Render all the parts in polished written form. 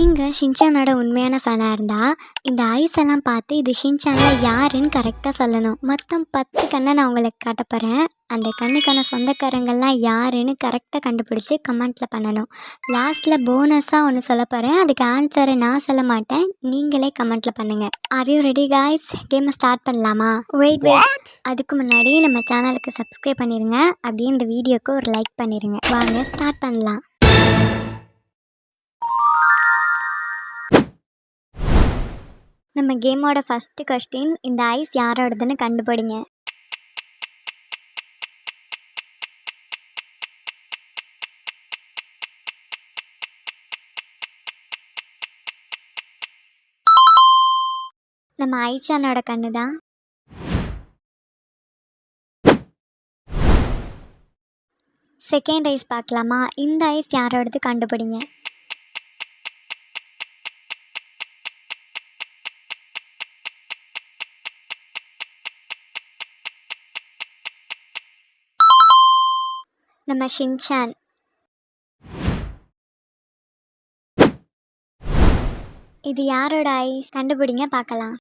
நீங்கள் ஷின்சானோட உண்மையான ஃபேனாக இருந்தால் இந்த ஐஸ் எல்லாம் பார்த்து இது ஷின்சானில் யாருன்னு கரெக்டாக சொல்லணும். மொத்தம் 10 கண்ணை நான் உங்களுக்கு காட்ட போகிறேன். அந்த கண்ணுக்கான சொந்தக்காரங்கள்லாம் யாருன்னு கரெக்டாக கண்டுபிடிச்சி கமெண்ட்டில் பண்ணணும். லாஸ்ட்டில் போனஸாக ஒன்று சொல்ல போகிறேன். அதுக்கு ஆன்சரை நான் சொல்ல மாட்டேன், நீங்களே கமெண்ட்டில் பண்ணுங்கள். Are you ready guys? கேமை ஸ்டார்ட் பண்ணலாமா? வெயிட். அதுக்கு முன்னாடி நம்ம சேனலுக்கு சப்ஸ்கிரைப் பண்ணிடுங்க. அப்படியே இந்த வீடியோக்கு ஒரு லைக் பண்ணிடுங்க. வாங்க ஸ்டார்ட் பண்ணலாம். நம்ம கேமோட ஃபஸ்ட்டு கொஸ்டின், இந்த ஐஸ் யாரோடதுன்னு கண்டுபிடிங்க. நம்ம ஐச்சானோட கண்ணு தான். செகண்ட் ஐஸ் பார்க்கலாமா? இந்த ஐஸ் யாரோடது கண்டுபிடிங்க. நம்ம ஷின்சான். இது யாரோட ஐஸ் கண்டுபிடிங்க பார்க்கலாம்.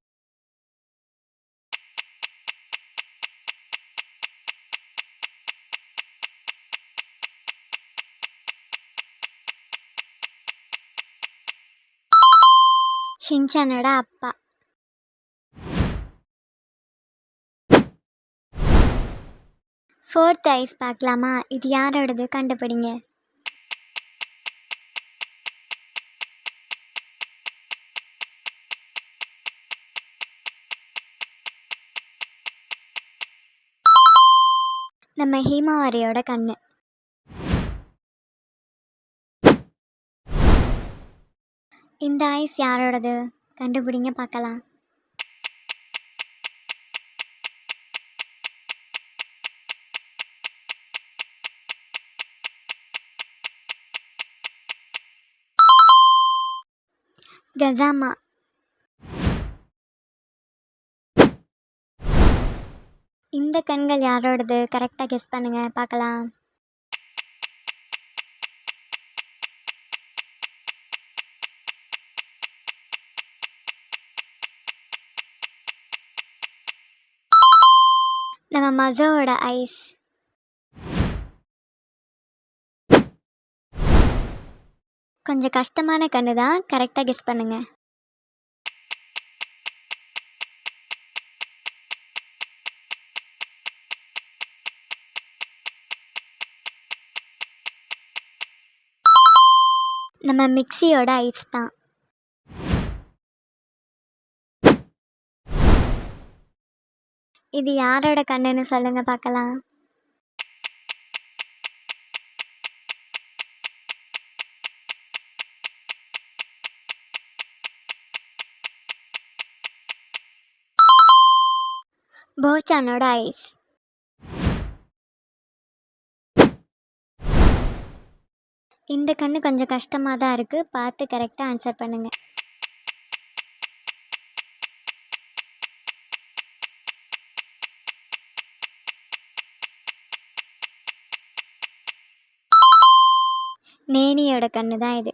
ஷின்சானோட அப்பா. ஃபோர்த் ஐஸ் பார்க்கலாமா? இது யாரோடது கண்டுபிடிங்க. நம்ம ஹீமாவாரியோட கண்ணு. இந்த ஐஸ் யாரோடது கண்டுபிடிங்க பார்க்கலாம். கசாமா. இந்த கண்கள் யாரோடது கரெக்டாக கெஸ் பண்ணுங்க பார்க்கலாம். நம்ம மசோவோட ஐஸ். கொஞ்சம் கஷ்டமான கண்ணு தான், கரெக்டாக கெஸ் பண்ணுங்க. நம்ம மிக்சியோட ஐஸ் தான். இது யாரோட கண்ணுன்னு சொல்லுங்க பார்க்கலாம். போச்சானோட ஐஸ். இந்த கண்ணு கொஞ்சம் கஷ்டமாக தான் இருக்குது, பார்த்து கரெக்டாக ஆன்சர் பண்ணுங்க. நேனியோட கண்ணு தான் இது.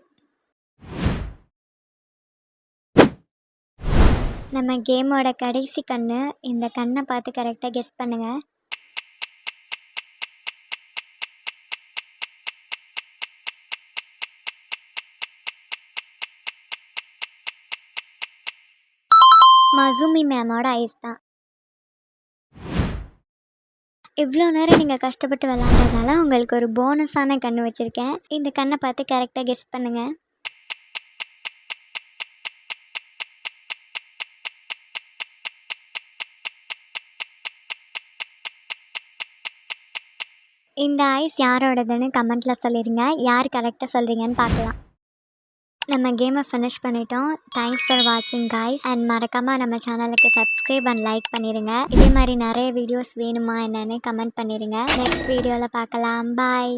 நம்ம கேமோட கடைசி கண்ணு. இந்த கண்ணை பார்த்து கரெக்டாக கெஸ் பண்ணுங்க. மசூமி மேமோட ஐஸ் தான். இவ்வளோ நேரம் நீங்கள் கஷ்டப்பட்டு விளாண்டதால உங்களுக்கு ஒரு போனஸான கண்ணு வச்சுருக்கேன். இந்த கண்ணை பார்த்து கரெக்டாக கெஸ் பண்ணுங்கள். இந்த ஐஸ் யாரோடதுன்னு கமெண்ட்டில் சொல்லிடுங்க. யார் கரெக்டாக சொல்கிறீங்கன்னு பார்க்கலாம். நம்ம கேமை ஃபினிஷ் பண்ணிட்டோம். தேங்க்ஸ் ஃபார் வாட்சிங் காய்ஸ். அண்ட் மறக்காமல் நம்ம சேனலுக்கு சப்ஸ்கிரைப் அண்ட் லைக் பண்ணிடுங்க. இதே மாதிரி நிறைய வீடியோஸ் வேணுமா என்னன்னு கமெண்ட் பண்ணிடுங்க. நெக்ஸ்ட் வீடியோவில் பார்க்கலாம். பாய்.